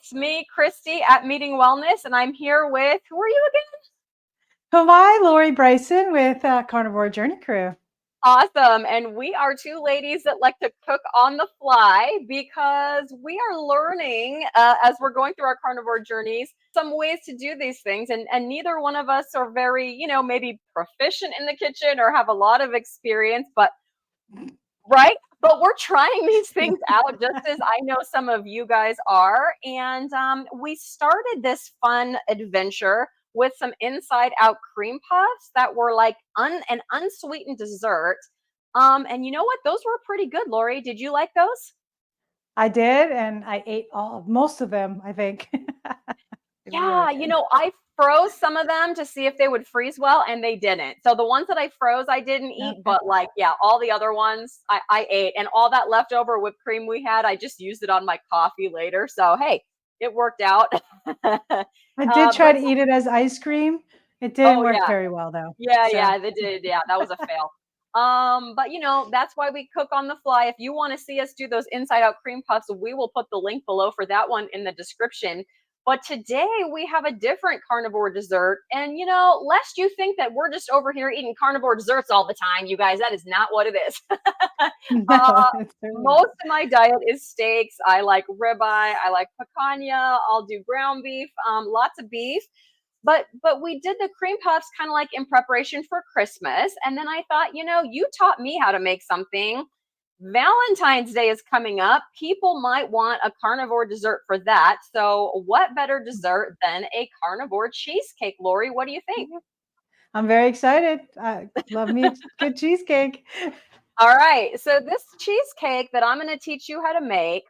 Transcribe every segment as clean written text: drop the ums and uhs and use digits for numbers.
It's me, Christy at Meeting Wellness, and I'm here with, who are you again? Oh, hi, Lori Bryson with Carnivore Journey Crew. Awesome. And we are two ladies that like to cook on the fly because we are learning as we're going through our carnivore journeys some ways to do these things. And neither one of us are very, maybe proficient in the kitchen or have a lot of experience, but right. But we're trying these things out just as I know some of you guys are. And we started this fun adventure with some inside out cream puffs that were like an unsweetened dessert. And you know what? Those were pretty good, Lori. Did you like those? I did, and I ate most of them, I think. Really Yeah, good. I froze some of them to see if they would freeze well, and they didn't. So the ones that I froze, I didn't eat, Okay. but like, yeah, all the other ones I ate. And all that leftover whipped cream we had, I just used it on my coffee later. So, hey, it worked out. I did try But to eat it as ice cream. It didn't oh, work yeah. very well, though. Yeah, So, yeah, they did. Yeah, that was a fail. But that's why we cook on the fly. If you want to see us do those inside out cream puffs, we will put the link below for that one in the description. But today we have a different carnivore dessert. And lest you think that we're just over here eating carnivore desserts all the time, you guys, that is not what it is. no, uh, it's really Most not. of my diet is steaks. I like ribeye. I like picanha. I'll do ground beef, lots of beef. But we did the cream puffs kind of like in preparation for Christmas. And then I thought, you taught me how to make something. Valentine's Day is coming up. People might want a carnivore dessert for that. So what better dessert than a carnivore cheesecake, Lori? What do you think? I'm very excited. I love me a good cheesecake. All right. So this cheesecake that I'm going to teach you how to make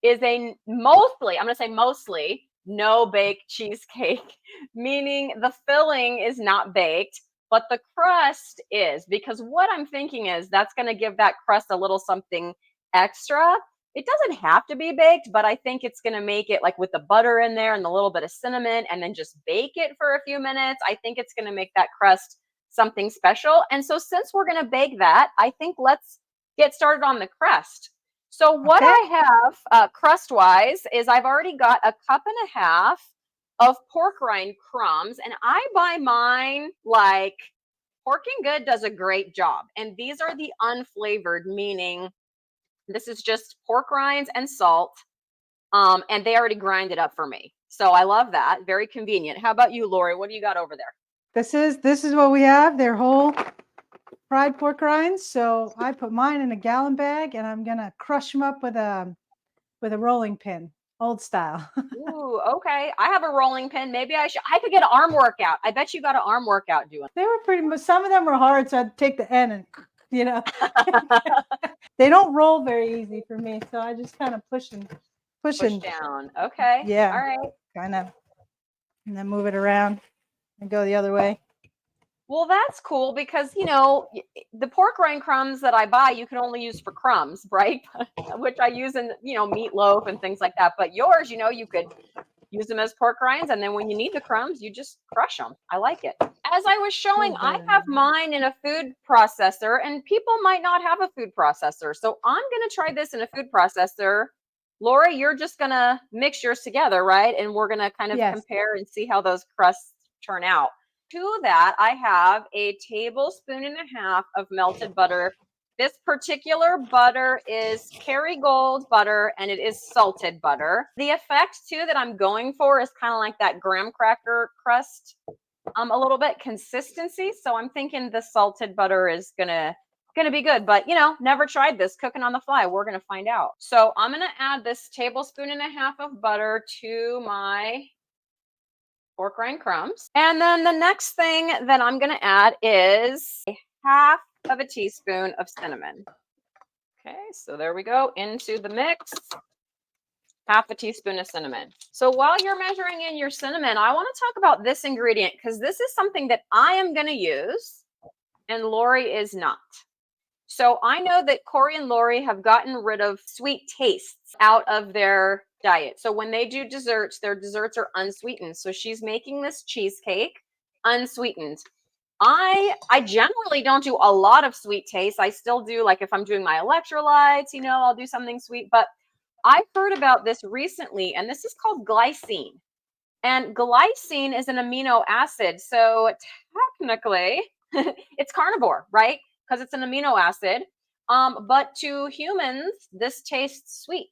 is I'm going to say mostly no bake cheesecake, meaning the filling is not baked, but the crust is, because what I'm thinking is that's going to give that crust a little something extra. It doesn't have to be baked, but I think it's going to make it like with the butter in there and the little bit of cinnamon and then just bake it for a few minutes. I think it's going to make that crust something special. And so since we're going to bake that, I think let's get started on the crust. So what Okay. I have crust-wise is I've already got a cup and a half of pork rind crumbs, and I buy mine like Porking Good does a great job. And these are the unflavored, meaning this is just pork rinds and salt, and they already grind it up for me. So I love that. Very convenient. How about you, Lori? What do you got over there? This is what we have. They're whole fried pork rinds. So I put mine in a gallon bag, and I'm gonna crush them up with a rolling pin, old style. Ooh, okay. I have a rolling pin. Maybe I could get an arm workout. I bet you got an arm workout doing. They were pretty much, some of them were hard, so I'd take the end and, you know, they don't roll very easy for me. So I just kind of push Push and, down. Okay. yeah, All right. kind of, and then move it around and go the other way. Well, that's cool because, the pork rind crumbs that I buy, you can only use for crumbs, right? Which I use in, meatloaf and things like that. But yours, you could use them as pork rinds. And then when you need the crumbs, you just crush them. I like it. As I was showing, Feels I better have now. mine in a food processor, and people might not have a food processor. So I'm going to try this in a food processor. Lori, you're just going to mix yours together, right? And we're going to kind of Yes. compare and see how those crusts turn out. To that, I have a tablespoon and a half of melted butter. This particular butter is Kerrygold butter, and it is salted butter. The effect, too, that I'm going for is kind of like that graham cracker crust, a little bit consistency. So I'm thinking the salted butter is gonna be good. But never tried this cooking on the fly. We're gonna find out. So I'm gonna add this tablespoon and a half of butter to my pork rind crumbs. And then the next thing that I'm going to add is a half of a teaspoon of cinnamon. Okay, so there we go into the mix. Half a teaspoon of cinnamon. So while you're measuring in your cinnamon, I want to talk about this ingredient because this is something that I am going to use and Lori is not. So I know that Corey and Lori have gotten rid of sweet tastes out of their diet. So when they do desserts, their desserts are unsweetened. So she's making this cheesecake unsweetened. I generally don't do a lot of sweet taste. I still do, like if I'm doing my electrolytes, I'll do something sweet. But I heard about this recently, and this is called glycine. And glycine is an amino acid. So technically, it's carnivore, right? Because it's an amino acid. But to humans, this tastes sweet.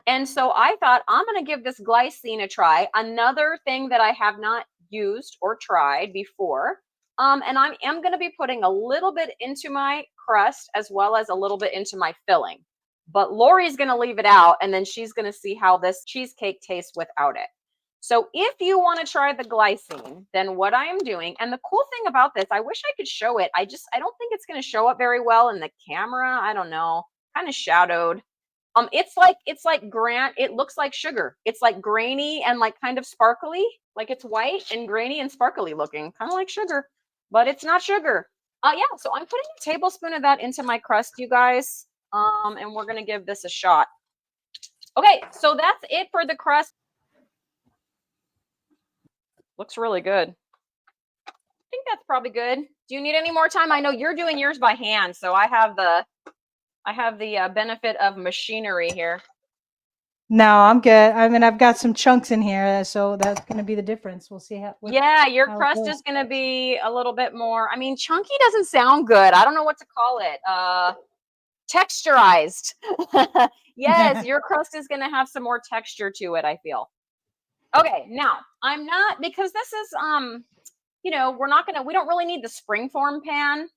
And so I thought, I'm going to give this glycine a try. Another thing that I have not used or tried before. And I am going to be putting a little bit into my crust as well as a little bit into my filling. But Lori's going to leave it out, and then she's going to see how this cheesecake tastes without it. So if you want to try the glycine, then what I am doing, and the cool thing about this, I wish I could show it. I don't think it's going to show up very well in the camera. I don't know, kind of shadowed. It's like it looks like sugar. It's like grainy and like kind of sparkly, like it's white and grainy and sparkly looking, kind of like sugar, but it's not sugar. Yeah, so I'm putting a tablespoon of that into my crust, you guys. And we're gonna give this a shot. Okay, so that's it for the crust. Looks really good. I think that's probably good. Do you need any more time? I know you're doing yours by hand, so I have the benefit of machinery here. No, I'm good. I mean, I've got some chunks in here, so that's going to be the difference. We'll see how. Yeah, your crust is going to be a little bit more. I mean, chunky doesn't sound good. I don't know what to call it. Texturized. Yes, your crust is going to have some more texture to it, I feel. Okay, now I'm not, because this is we don't really need the springform pan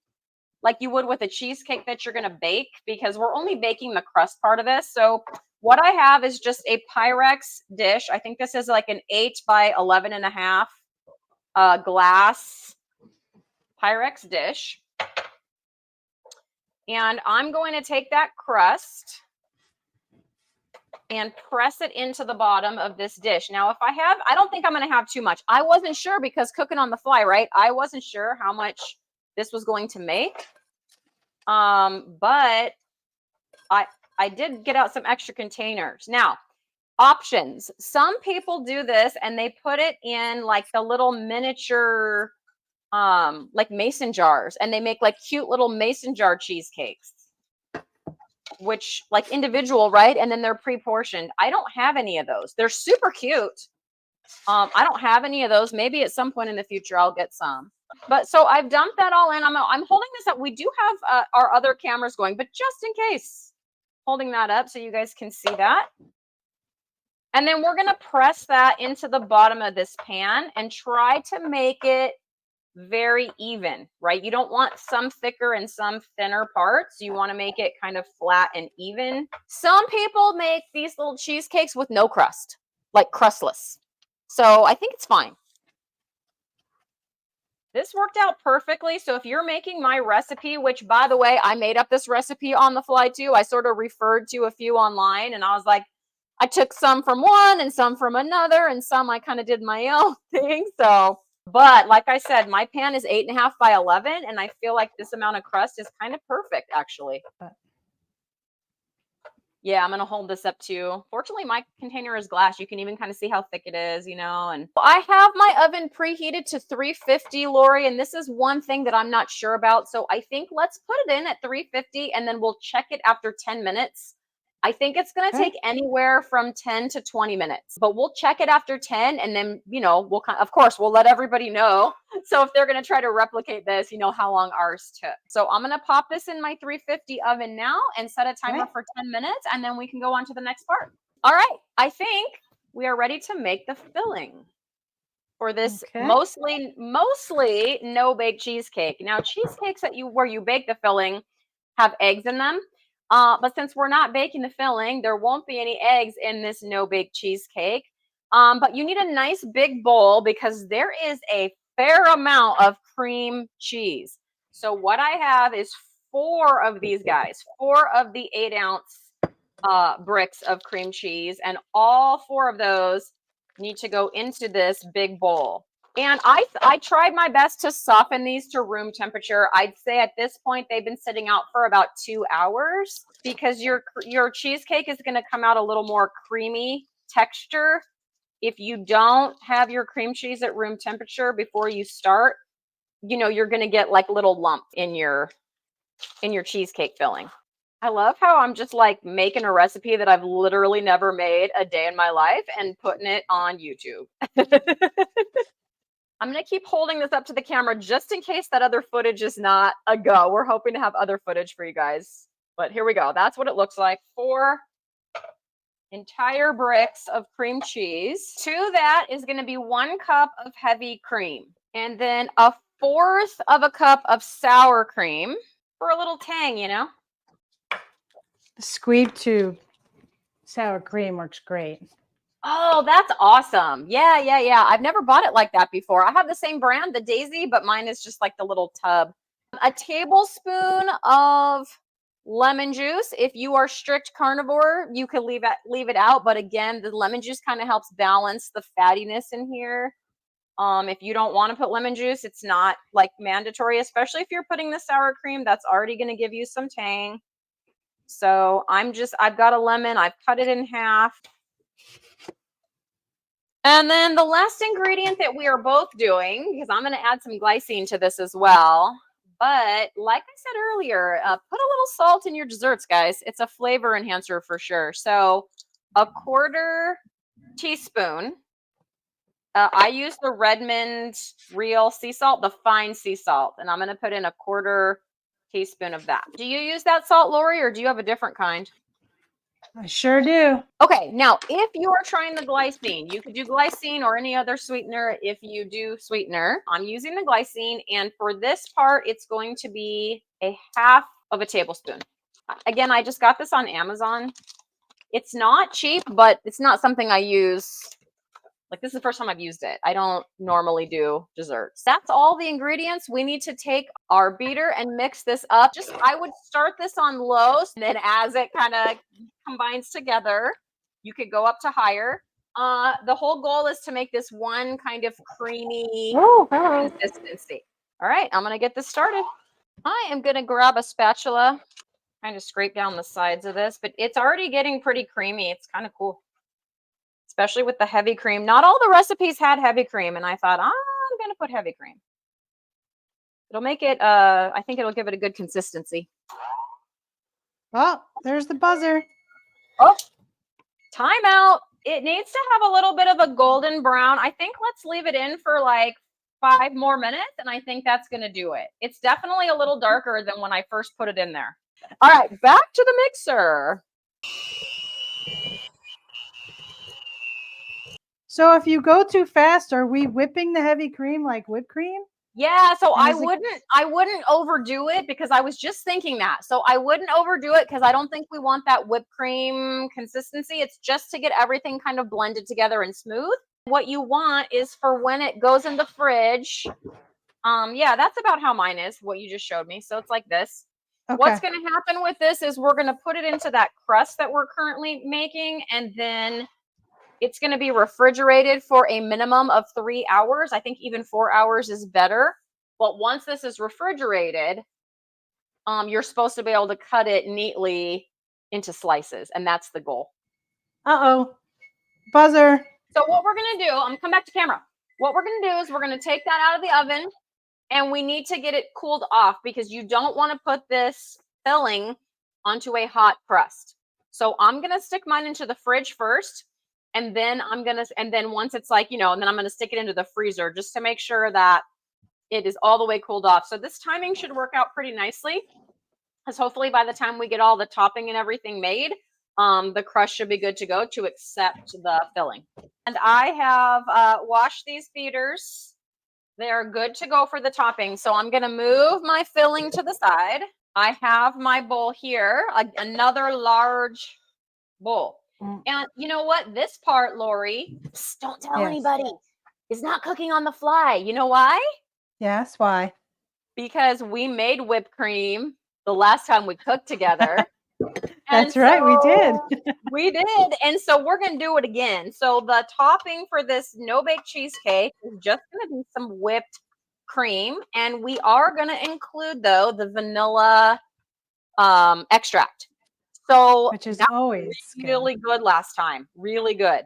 like you would with a cheesecake that you're going to bake, because we're only baking the crust part of this. So what I have is just a Pyrex dish. I think this is like an 8 by 11.5 glass Pyrex dish. And I'm going to take that crust and press it into the bottom of this dish. Now, I don't think I'm going to have too much. I wasn't sure, because cooking on the fly, right? I wasn't sure how much this was going to make. But I did get out some extra containers. Now, options. Some people do this and they put it in like the little miniature like mason jars, and they make like cute little mason jar cheesecakes, which like individual, right? And then they're pre-portioned. I don't have any of those. They're super cute. I don't have any of those. Maybe at some point in the future I'll get some. But so I've dumped that all in. I'm holding this up. We do have our other cameras going, but just in case, holding that up so you guys can see that. And then we're going to press that into the bottom of this pan and try to make it very even, right? You don't want some thicker and some thinner parts. You want to make it kind of flat and even. Some people make these little cheesecakes with no crust, like crustless. So I think it's fine. This worked out perfectly. So if you're making my recipe, which by the way, I made up this recipe on the fly too. I sort of referred to a few online, and I was like, I took some from one and some from another, and some I kind of did my own thing. So, but like I said, my pan is 8.5 by 11, and I feel like this amount of crust is kind of perfect, actually. Yeah, I'm going to hold this up too. Fortunately, my container is glass. You can even kind of see how thick it is, you know. And I have my oven preheated to 350, Lori, and this is one thing that I'm not sure about. So I think let's put it in at 350, and then we'll check it after 10 minutes. I think it's going to take anywhere from 10 to 20 minutes, but we'll check it after 10, and then, you know, of course, we'll let everybody know. So if they're going to try to replicate this, you know how long ours took. So I'm going to pop this in my 350 oven now and set a timer for 10 minutes, and then we can go on to the next part. All right. I think we are ready to make the filling for this mostly no-bake cheesecake. Now, cheesecakes where you bake the filling have eggs in them. But since we're not baking the filling, there won't be any eggs in this no-bake cheesecake. But you need a nice big bowl, because there is a fair amount of cream cheese. So what I have is 4 of these guys, 4 of the 8-ounce bricks of cream cheese, and all 4 of those need to go into this big bowl. And I tried my best to soften these to room temperature. I'd say at this point they've been sitting out for about 2 hours, because your cheesecake is going to come out a little more creamy texture. If you don't have your cream cheese at room temperature before you start, you know, you're going to get like little lumps in your cheesecake filling. I love how I'm just like making a recipe that I've literally never made a day in my life and putting it on YouTube. I'm going to keep holding this up to the camera just in case that other footage is not a go. We're hoping to have other footage for you guys. But here we go. That's what it looks like. 4 entire bricks of cream cheese. To that is going to be 1 cup of heavy cream. And then 1/4 of a cup of sour cream for a little tang, you know? The squeeze tube sour cream works great. Oh, that's awesome. Yeah. I've never bought it like that before. I have the same brand, the Daisy, but mine is just like the little tub. A tablespoon of lemon juice. If you are strict carnivore, you could leave it out. But again, the lemon juice kind of helps balance the fattiness in here. If you don't want to put lemon juice, it's not like mandatory, especially if you're putting the sour cream, that's already going to give you some tang. So I've got a lemon, I've cut it in half. And then the last ingredient that we are both doing, because I'm going to add some glycine to this as well. But like I said earlier, put a little salt in your desserts, guys. It's a flavor enhancer for sure. So 1/4 teaspoon. I use the Redmond real sea salt, the fine sea salt. And I'm going to put in 1/4 teaspoon of that. Do you use that salt, Lori, or do you have a different kind? I sure do. Okay, now if you are trying the glycine, you could do glycine or any other sweetener if you do sweetener. I'm using the glycine, and for this part, it's going to be 1/2 of a tablespoon. Again, I just got this on Amazon. It's not cheap, but it's not something I use. Like, this is the first time I've used it. I don't normally do desserts. That's all the ingredients. We need to take our beater and mix this up. I would start this on low, and then as it kind of combines together, you could go up to higher. The whole goal is to make this one kind of creamy consistency. All right, I'm going to get this started. I am going to grab a spatula, kind of scrape down the sides of this, but it's already getting pretty creamy. It's kind of cool, especially with the heavy cream. Not all the recipes had heavy cream, and I thought, I'm going to put heavy cream. It'll make it, I think it'll give it a good consistency. Oh, there's the buzzer. Oh, timeout. It needs to have a little bit of a golden brown. I think let's leave it in for like 5 more minutes, and I think that's going to do it. It's definitely a little darker than when I first put it in there. All right, back to the mixer. So if you go too fast, are we whipping the heavy cream like whipped cream? Yeah, so I is it- wouldn't overdo it, because I was just thinking that. So I wouldn't overdo it, because I don't think we want that whipped cream consistency. It's just to get everything kind of blended together and smooth. What you want is for when it goes in the fridge. Yeah, that's about how mine is, what you just showed me. So it's like this. Okay. What's going to happen with this is we're going to put it into that crust that we're currently making, and then it's going to be refrigerated for a minimum of 3 hours. I think even 4 hours is better. But once this is refrigerated, you're supposed to be able to cut it neatly into slices, and that's the goal. Uh-oh. Buzzer. So what we're going to do, I'm going to come back to camera. What we're going to do is we're going to take that out of the oven, and we need to get it cooled off, because you don't want to put this filling onto a hot crust. So I'm going to stick mine into the fridge first. And then once it's like, and then I'm going to stick it into the freezer just to make sure that it is all the way cooled off. So this timing should work out pretty nicely, because hopefully by the time we get all the topping and everything made, the crust should be good to go to accept the filling. And I have washed these beaters. They are good to go for the topping. So I'm going to move my filling to the side. I have my bowl here, another large bowl. And you know what? This part, Lori, don't tell anybody, is not cooking on the fly. You know why? Yes, why? Because we made whipped cream the last time we cooked together. That's right, we did. We did. And so we're going to do it again. So the topping for this no-bake cheesecake is just going to be some whipped cream. And we are going to include, though, the vanilla extract. So which is that always was really good last time. Really good.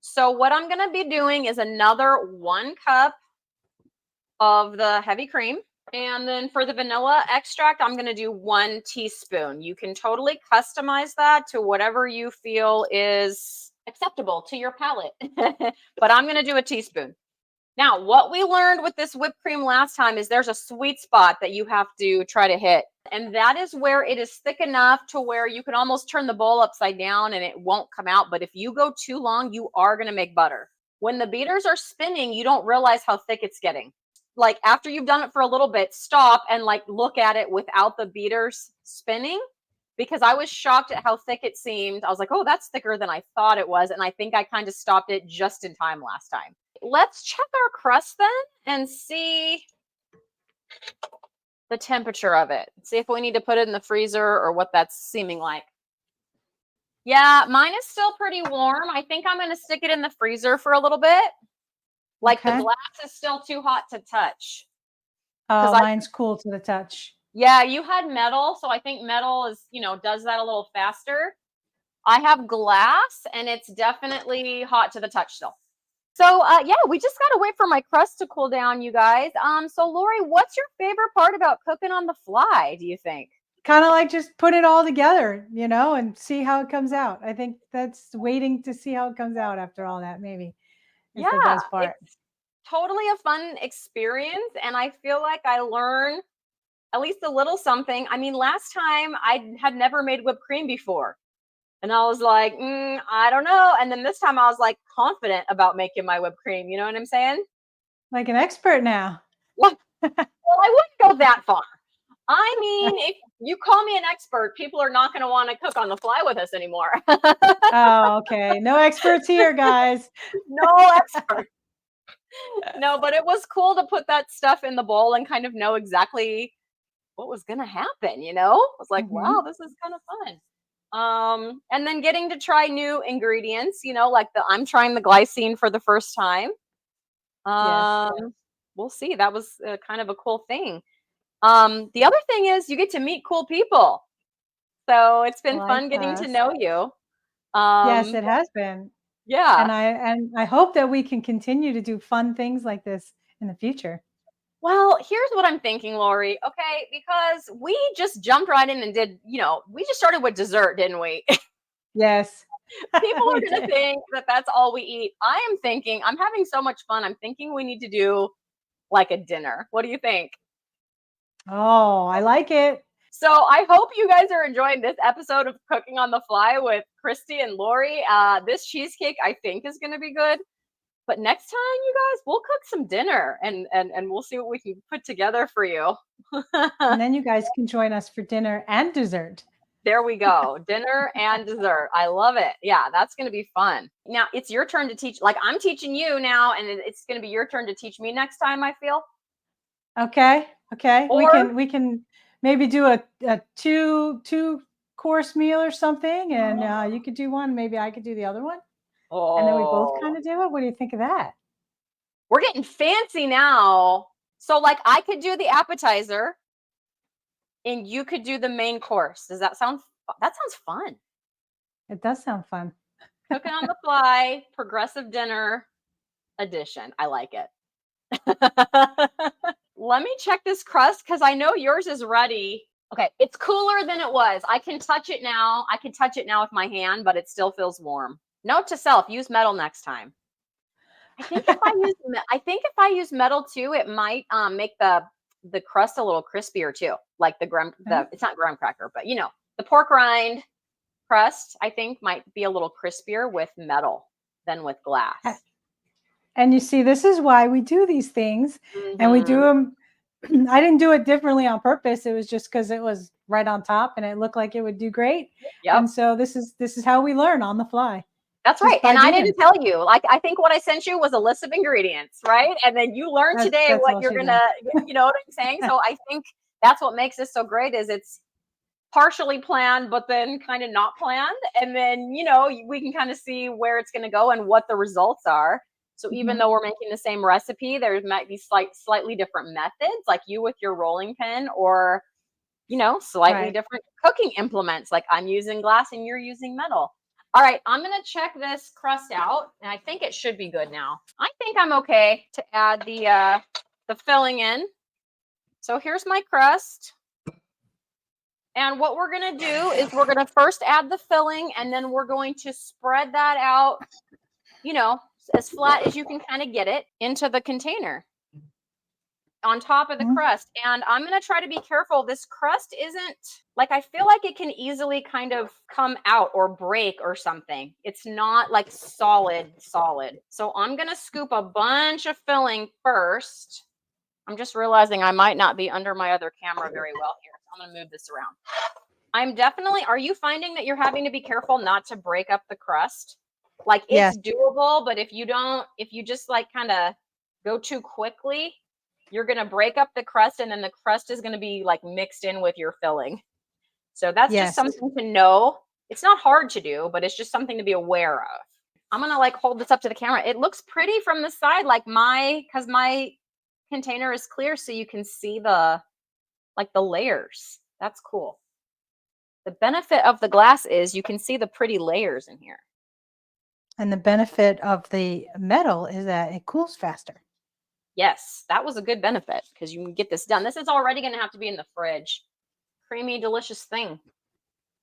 So what I'm going to be doing is another 1 cup of the heavy cream. And then for the vanilla extract, I'm going to do 1 teaspoon. You can totally customize that to whatever you feel is acceptable to your palate. But I'm going to do a teaspoon. Now, what we learned with this whipped cream last time is there's a sweet spot that you have to try to hit. And that is where it is thick enough to where you can almost turn the bowl upside down and it won't come out. But if you go too long, you are going to make butter. When the beaters are spinning, you don't realize how thick it's getting. Like after you've done it for a little bit, stop and like look at it without the beaters spinning, because I was shocked at how thick it seemed. I was like, oh, that's thicker than I thought it was. And I think I kind of stopped it just in time last time. Let's check our crust then and see the temperature of it. See if we need to put it in the freezer or what that's seeming like. Yeah, mine is still pretty warm. I think I'm going to stick it in the freezer for a little bit. Like the glass is still too hot to touch. Oh, mine's cool to the touch. Yeah, you had metal, so I think metal is, does that a little faster. I have glass, and it's definitely hot to the touch still. So, yeah, we just got to wait for my crust to cool down, you guys. So, Lori, what's your favorite part about cooking on the fly, do you think? Kind of like just put it all together, and see how it comes out. I think that's waiting to see how it comes out after all that, maybe. Is the best part. It's totally a fun experience, and I feel like I learn at least a little something. I mean, last time I had never made whipped cream before. And I was like, I don't know. And then this time I was like confident about making my whipped cream. You know what I'm saying? Like an expert now. Well, I wouldn't go that far. I mean, if you call me an expert, people are not going to want to cook on the fly with us anymore. Oh, okay. No experts here, guys. No experts. No, but it was cool to put that stuff in the bowl and kind of know exactly what was going to happen, I was like, wow, this is kind of fun. And then getting to try new ingredients, like I'm trying the glycine for the first time. Yes. We'll see. That was kind of a cool thing. The other thing is you get to meet cool people. So it's been fun getting to know you. Yes, it has been. Yeah. And I hope that we can continue to do fun things like this in the future. Well, here's what I'm thinking, Lori. Okay, because we just jumped right in and did, we just started with dessert, didn't we? Yes. People are going to think that that's all we eat. I am thinking, I'm having so much fun. I'm thinking we need to do like a dinner. What do you think? Oh, I like it. So I hope you guys are enjoying this episode of Cooking on the Fly with Christy and Lori. This cheesecake, I think, is going to be good. But next time, you guys, we'll cook some dinner and we'll see what we can put together for you. And then you guys can join us for dinner and dessert. There we go. Dinner and dessert. I love it. Yeah, that's going to be fun. Now, it's your turn to teach. Like I'm teaching you now, and it's going to be your turn to teach me next time, I feel. Okay. Or, we can maybe do a two course meal or something, and you could do one, maybe I could do the other one. And then we both kind of do it. What do you think of that? We're getting fancy now. So like I could do the appetizer and you could do the main course. Does that sound fun? It does sound fun. Cooking on the fly, progressive dinner edition. I like it. Let me check this crust because I know yours is ready. Okay, it's cooler than it was. I can touch it now. I can touch it now with my hand, but it still feels warm. Note to self, use metal next time. I think if I use metal too, it might make the crust a little crispier too. Like it's not graham cracker, but the pork rind crust, I think might be a little crispier with metal than with glass. And you see, this is why we do these things, and we do them. I didn't do it differently on purpose. It was just because it was right on top and it looked like it would do great. Yep. And so this is how we learn on the fly. That's right. And I didn't tell you. Like I think what I sent you was a list of ingredients, right? And then you learn today what you're gonna, you know what I'm saying? So I think that's what makes this so great is it's partially planned, but then kind of not planned. And then, we can kind of see where it's gonna go and what the results are. So even though we're making the same recipe, there might be slightly different methods, like you with your rolling pin, or slightly different cooking implements. Like I'm using glass and you're using metal. All right, I'm gonna check this crust out, and I think it should be good now. I think I'm okay to add the filling in. So here's my crust. And what we're going to do is we're going to first add the filling, and then we're going to spread that out, you know, as flat as you can kind of get it into the container on top of the crust. And I'm going to try to be careful. This crust isn't like, I feel like it can easily kind of come out or break or something. It's not like solid. So I'm going to scoop a bunch of filling first. I'm just realizing I might not be under my other camera very well here. So I'm going to move this around. Are you finding that you're having to be careful not to break up the crust? Like it's doable, but if you just like kind of go too quickly, you're going to break up the crust, and then the crust is going to be like mixed in with your filling. So that's just something to know. It's not hard to do, but it's just something to be aware of. I'm going to like hold this up to the camera. It looks pretty from the side, like because my container is clear, so you can see the layers. That's cool. The benefit of the glass is you can see the pretty layers in here. And the benefit of the metal is that it cools faster. Yes, that was a good benefit because you can get this done. This is already going to have to be in the fridge. Creamy, delicious thing.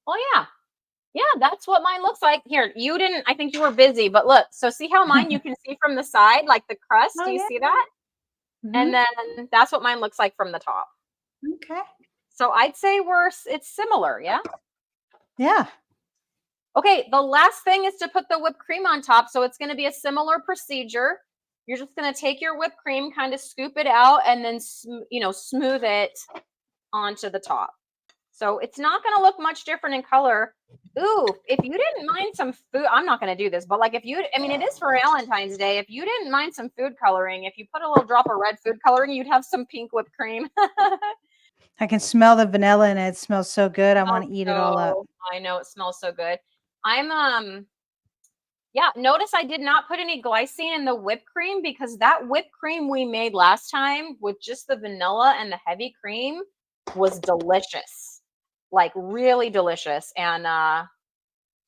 Oh, yeah. Yeah, that's what mine looks like. Here, I think you were busy, but look. So see how mine you can see from the side, like the crust? Do you see that? And then that's what mine looks like from the top. Okay. So I'd say it's similar, yeah? Yeah. Okay, the last thing is to put the whipped cream on top. So it's going to be a similar procedure. You're just going to take your whipped cream, kind of scoop it out, and then, smooth it onto the top. So it's not going to look much different in color. Ooh, if you didn't mind some food, I'm not going to do this, but like it is for Valentine's Day. If you didn't mind some food coloring, if you put a little drop of red food coloring, you'd have some pink whipped cream. I can smell the vanilla and it smells so good. I want to eat it all up. I know, it smells so good. Notice I did not put any glycine in the whipped cream because that whipped cream we made last time with just the vanilla and the heavy cream was delicious, like really delicious. And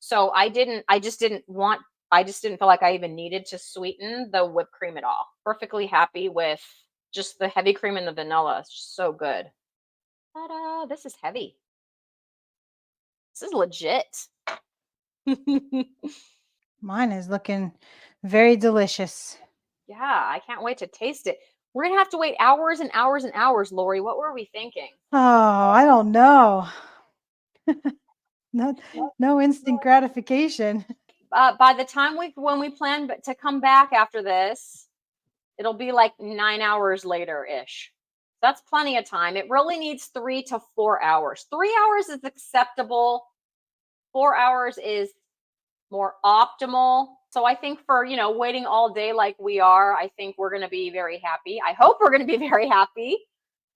so I just didn't feel like I even needed to sweeten the whipped cream at all. Perfectly happy with just the heavy cream and the vanilla. It's just so good. Ta-da, this is heavy. This is legit. Mine is looking very delicious. Yeah, I can't wait to taste it. We're going to have to wait hours and hours and hours, Lori. What were we thinking? Oh, I don't know. No instant gratification. By the time when we plan to come back after this, it'll be like 9 hours later-ish. That's plenty of time. It really needs 3 to 4 hours. 3 hours is acceptable. 4 hours is more optimal. So I think for, waiting all day like we are, I think we're going to be very happy. I hope we're going to be very happy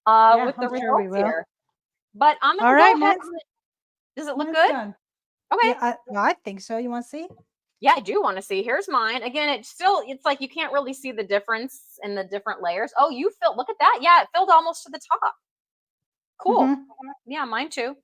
with the results here. But I'm going to go ahead. Does it look good? Done. Okay. Yeah, I think so. You want to see? Yeah, I do want to see. Here's mine. Again, it's like you can't really see the difference in the different layers. Oh, look at that. Yeah, it filled almost to the top. Cool. Yeah, mine too.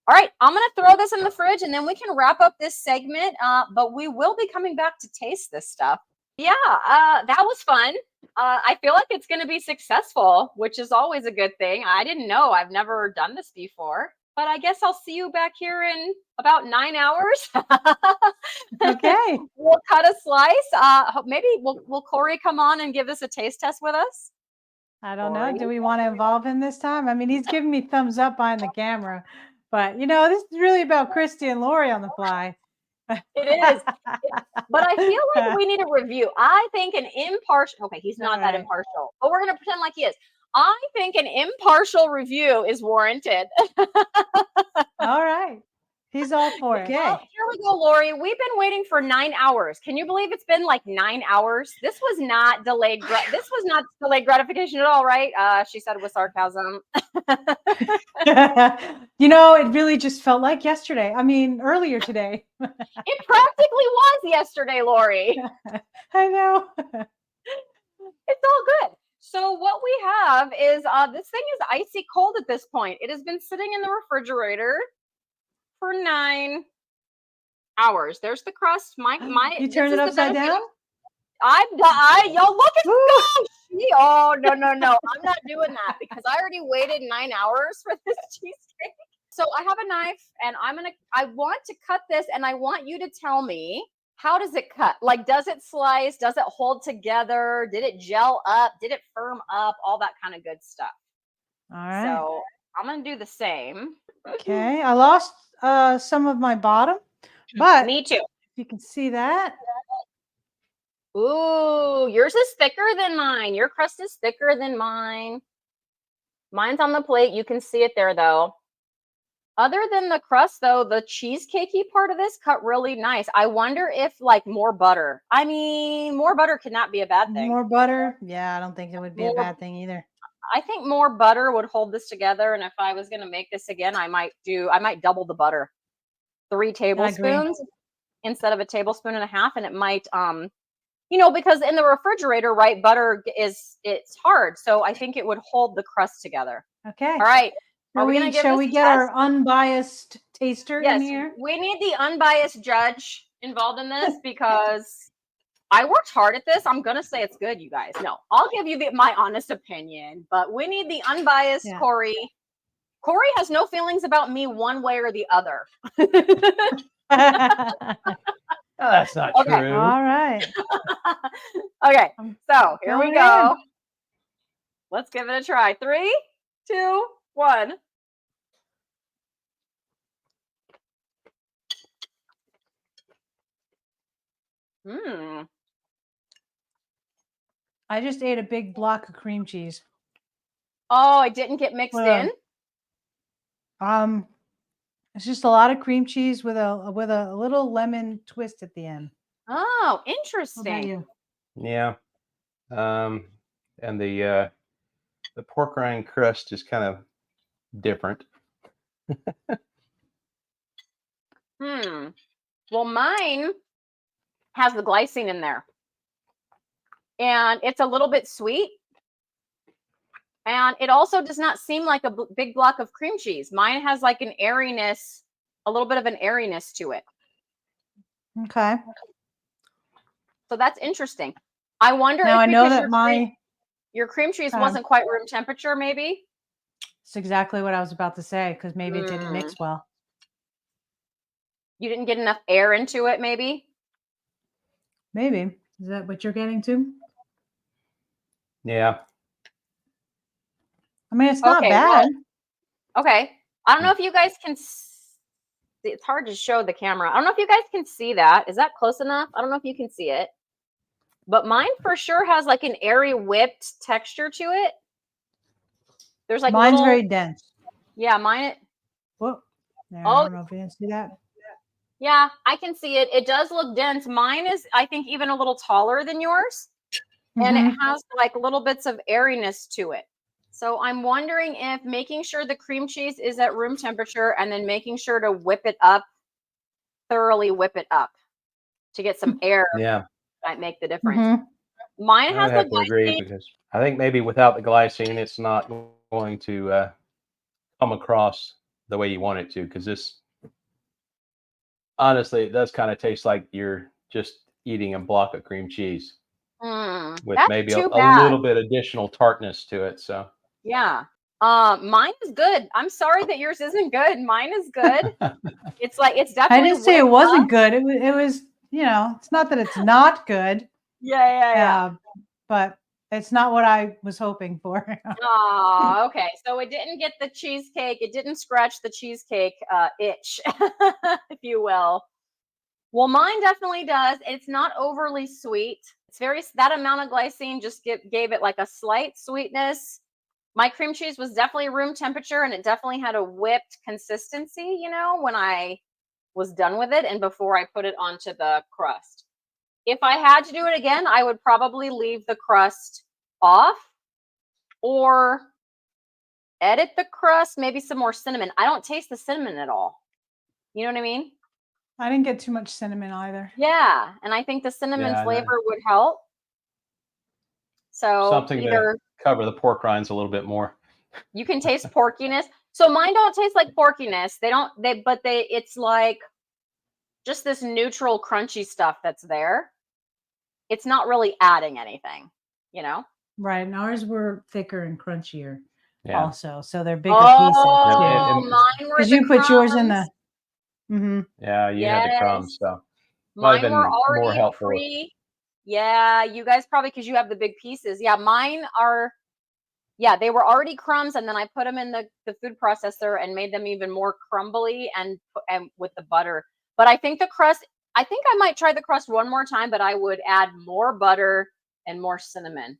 All right, I'm going to throw this in the fridge and then we can wrap up this segment, but we will be coming back to taste this stuff. Yeah, that was fun. I feel like it's going to be successful, which is always a good thing. I didn't know. I've never done this before, but I guess I'll see you back here in about 9 hours. Okay. We'll cut a slice. Maybe will Corey come on and give us a taste test with us? I don't know. Do we want to involve him this time? I mean, he's giving me thumbs up behind the camera. But, this is really about Christy and Lori on the fly. It is. But I feel like we need a review. I think an impartial, okay, he's not that impartial, but we're going to pretend like he is. I think an impartial review is warranted. All right. He's all for it. Okay. Well, here we go, Lori. We've been waiting for 9 hours. Can you believe it's been like 9 hours? This was not delayed. This was not delayed gratification at all, right? She said with sarcasm. It really just felt like yesterday. I mean, earlier today. It practically was yesterday, Lori. I know. It's all good. So what we have is this thing is icy cold at this point. It has been sitting in the refrigerator for 9 hours. There's the crust. You turned it upside down? Yo, look at go. Oh, no, no, no. I'm not doing that because I already waited 9 hours for this cheesecake. So I have a knife and I want to cut this and I want you to tell me, how does it cut? Like, does it slice? Does it hold together? Did it gel up? Did it firm up? All that kind of good stuff. All right. So I'm going to do the same. Okay. I lost some of my bottom, but Me too. you can see that. Ooh, yours is thicker than mine. Your crust is thicker than mine. Mine's on the plate. You can see it there, though. Other than the crust, though, the cheesecakey part of this cut really nice. I wonder if, like, more butter. I mean, more butter could not be a bad thing. More butter. Yeah, I don't think it would be a More- bad thing either. I think more butter would hold this together. And if I was going to make this again, I might double the butter. 3 tablespoons instead of a tablespoon and a half. And it might, because in the refrigerator, right, butter it's hard. So I think it would hold the crust together. Okay. All right. Are we going to give Shall this we a get test? our unbiased taster in Yes, here? we need the unbiased judge involved in this because I worked hard at this. I'm going to say it's good, you guys. No, I'll give you my honest opinion, but we need the unbiased Corey. Corey has no feelings about me one way or the other. Oh, that's not true. All right. Okay, so here we go. In. Let's give it a try. 3, 2, 1. I just ate a big block of cream cheese. Oh, it didn't get mixed in? It's just a lot of cream cheese with a little lemon twist at the end. Oh, interesting. Yeah. And the pork rind crust is kind of different. Well, mine has the glycine in there. And it's a little bit sweet. And it also does not seem like a big block of cream cheese. Mine has like an airiness, a little bit of an airiness to it. Okay. So that's interesting. I wonder now if I know that your cream cheese wasn't quite room temperature, maybe? That's exactly what I was about to say, because maybe it didn't mix well. You didn't get enough air into it, maybe? Maybe. Is that what you're getting to? Yeah. I mean, it's not bad. Well, okay. I don't know if you guys can see. It's hard to show the camera. I don't know if you guys can see that. Is that close enough? I don't know if you can see it. But mine for sure has like an airy whipped texture to it. There's like mine's very dense. Yeah, mine. Whoa. I don't know if you can see that. Yeah, I can see it. It does look dense. Mine is, I think, even a little taller than yours. And it has like little bits of airiness to it. So I'm wondering if making sure the cream cheese is at room temperature and then making sure to whip it up, thoroughly whip it up to get some air might make the difference. Mine has I have to agree because I think maybe without the glycine, it's not going to come across the way you want it to. Because this, honestly, it does kind of taste like you're just eating a block of cream cheese with maybe a little bit additional tartness to it. So yeah, mine is good. I'm sorry that yours isn't good. Mine is good. It's like it's definitely. I didn't say it wasn't good. It was, it's not that it's not good. Yeah. But it's not what I was hoping for. Oh, okay. So it didn't get the cheesecake. It didn't scratch the cheesecake itch, if you will. Well, mine definitely does. It's not overly sweet. It's that amount of glycine just gave it like a slight sweetness. My cream cheese was definitely room temperature and it definitely had a whipped consistency, when I was done with it and before I put it onto the crust. If I had to do it again, I would probably leave the crust off or edit the crust, maybe some more cinnamon. I don't taste the cinnamon at all. You know what I mean? I didn't get too much cinnamon either. Yeah, and I think the cinnamon flavor would help. So something to cover the pork rinds a little bit more. You can taste porkiness. So mine don't taste like porkiness. It's like just this neutral crunchy stuff that's there. It's not really adding anything, Right. And ours were thicker and crunchier Yeah. also. So they're bigger Oh, pieces too. mine were Because the you put yours in crumbs. the. Mm-hmm. Yeah, you had the crumbs, Yes. so might have Mine were been more already helpful. Yeah, you guys probably, because you have the big pieces. Yeah, mine are, yeah, they were already crumbs, and then I put them in the food processor and made them even more crumbly and with the butter. But I think the crust, I think I might try the crust one more time, but I would add more butter and more cinnamon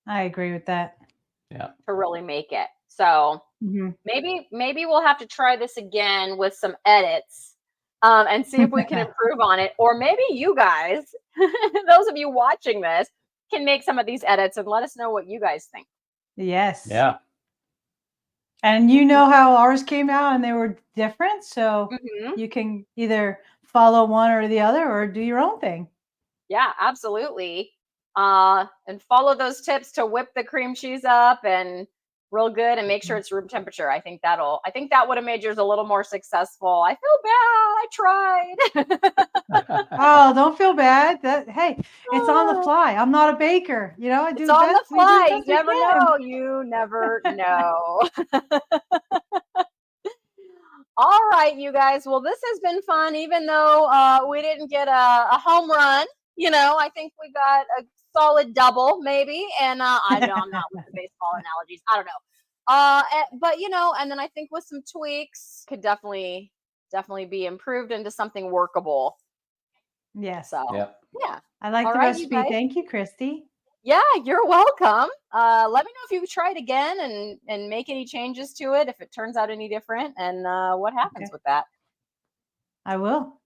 I agree with that. Yeah. to really make it. So Mm-hmm. maybe we'll have to try this again with some edits, and see if we can improve on it. Or maybe you guys, those of you watching this, can make some of these edits and let us know what you guys think. Yes. Yeah. And you know how ours came out and they were different. So Mhm. you can either follow one or the other or do your own thing. Yeah, absolutely. And follow those tips to whip the cream cheese up and real good and make sure it's room temperature. I think that would have made yours a little more successful. I feel bad. I tried. Oh, don't feel bad. Hey, it's on the fly. I'm not a baker. You know, I do It's the on best. the We do the fly. best You we never can. know. You never know. All right, you guys. Well, this has been fun, even though we didn't get a home run. I think we got a solid double, maybe. And I know I'm not with the baseball analogies. I don't know. But and then I think with some tweaks, could definitely be improved into something workable. Yes. So Yep. yeah. I like All the right, you recipe. guys. Thank you, Christy. Yeah, you're welcome. Let me know if you try it again and make any changes to it if it turns out any different, and what happens with that. I will.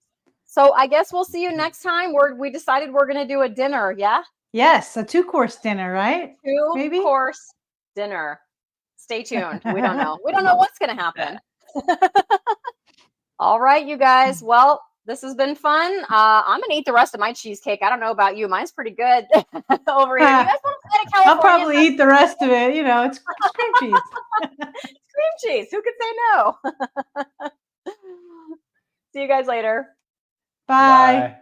So I guess we'll see you next time. We decided we're gonna do a dinner, yeah? Yes, a 2-course dinner, right? 2 Maybe. course dinner. Stay tuned. We don't know. We don't know what's gonna happen. All right, you guys. Well, this has been fun. I'm gonna eat the rest of my cheesecake. I don't know about you. Mine's pretty good over here. You guys want to play California? I'll probably eat the rest of it. It's cream cheese. Cream cheese. Who could say no? See you guys later. Bye.